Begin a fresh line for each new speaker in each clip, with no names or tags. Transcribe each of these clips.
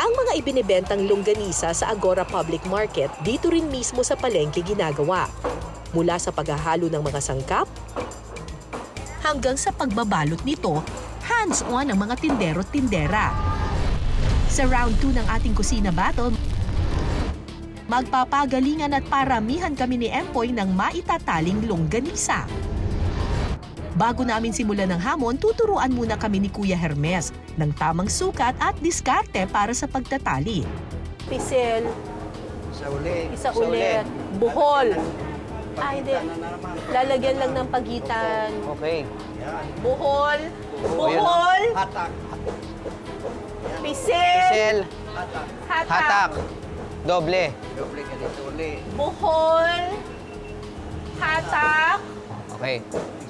Ang mga ibinebentang longganisa sa Agora Public Market dito rin mismo sa palengke ginagawa. Mula sa paghahalo ng mga sangkap, hanggang sa pagbabalot nito, hands-on ang mga tindero-tindera. Sa round 2 ng ating kusina battle, magpapagalingan at paramihan kami ni Empoy ng maitataling longganisa. Bago namin simulan ng hamon, tuturuan muna kami ni Kuya Hermes ng tamang sukat at diskarte para sa pagtatali. Pisil. Isa ulit. Buhol. Hindi. Lalagyan lang ng pagitan.
Okay.
Buhol. Buhol.
Hatak.
Pisil.
Hatak. Doble.
Doble ganito ulit.
Buhol. Hatak.
Okay.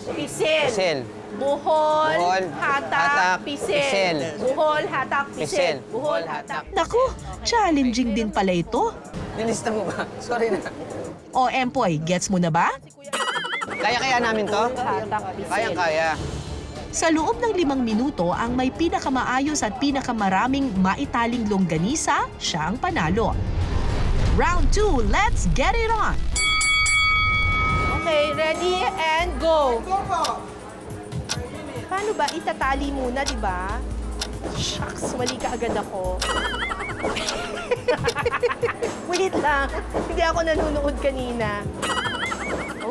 Pisil. Buhol, hatak, pisil. Buhol, hatak, pisil. Buhol, hatak. Naku, challenging din pala ito.
Nilista mo ba? Sorry na.
O Empoy, gets mo na ba?
Kaya namin to?
Hatak, pisil.
Kaya.
Sa loob ng 5 minuto, ang may pinakamaayos at pinakamaraming maitaling longganisa, siya ang panalo. Round 2, let's get it on! Okay, ready and go! Paano ba? Itatali muna, di ba? Shucks, mali ka agad ako. Wait lang, hindi ako nanonood kanina.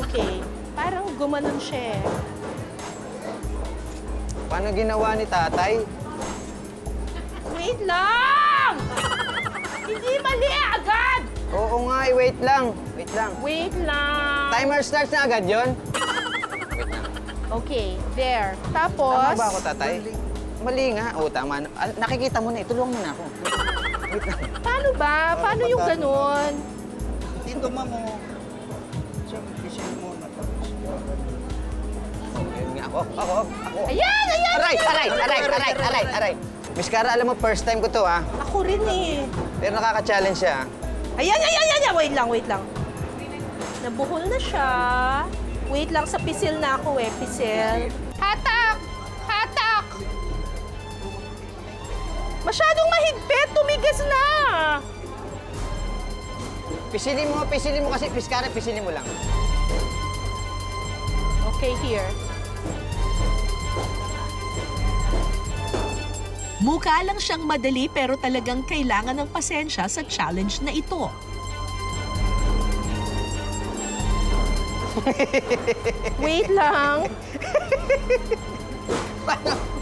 Okay, parang gumanon siya eh.
Paano ginawa ni tatay?
Wait lang! Hindi mali agad!
Oo nga, wait lang. Wait lang.
Wait lang.
Timer starts na agad yon.
Okay, there. Tapos...
Tama ba ako, tatay? Mali nga. Oo, tama. Nakikita mo na, itulungan mo na ako. Wait lang.
Paano ba? Paano yung ganun?
Tito mo. Siyempre, pisil mo na.
Ayun nga, ako.
Ayan!
Aray! Miss Cara, alam mo, first time ko to, ha?
Ako rin eh.
Pero nakaka-challenge siya.
Ayan! Wait lang. Nabuhol na siya. Wait lang, sa pisil na ako eh. Pisil. Hatak! Masyadong mahigpit. Tumigas na.
Pisilin mo kasi, Miss Cara, pisilin mo lang.
Okay, here. Mukha lang siyang madali pero talagang kailangan ng pasensya sa challenge na ito. Wait lang.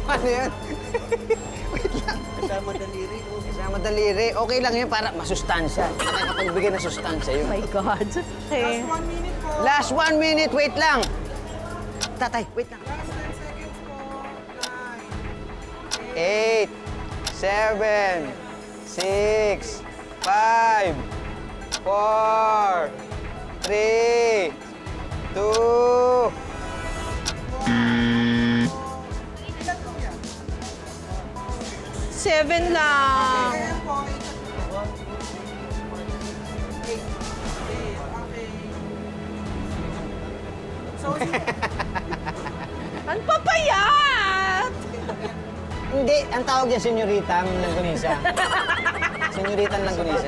Paano yun? Wait lang.
Kasama daliri.
Kasama daliri. Okay lang yun para masustansya. Nakakapagbigay ng sustansya yun.
Oh my God. Okay.
Last 1 minute, wait lang. Tatay, wait lang.
Last 10 seconds po.
8, 7, 6, 5, 4, 3, 2,
7 lang. Ang papayat!
Hindi, ang tawag niya, senyoritang langgunisa. Senyoritang langgunisa.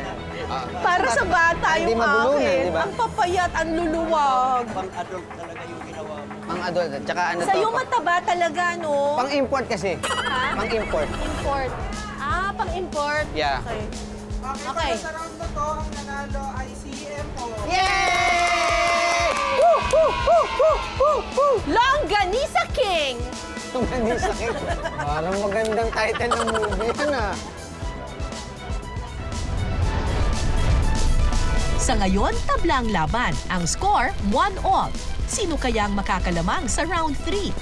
Para sa bata
Hindi
yung
mabulunan,
akin.
di ba?
Ang papayat, ang luluwag.
Pang-adult talaga yung ginawa mo.
Pang adult, tsaka ano to?
Sa'yo mataba talaga, no?
Pang import kasi.
Ha?
Pang import.
Import. Pang-import?
Yeah.
Okay.
Okay. Sa round na to, ang nanalo ay si Empo.
Yay!
Longganisa King!
Longganisa King. Parang magandang title ng movie yun, ah.
Sa ngayon, tabla ang laban. Ang score, 1-all. Sino kaya ang makakalamang sa round 3?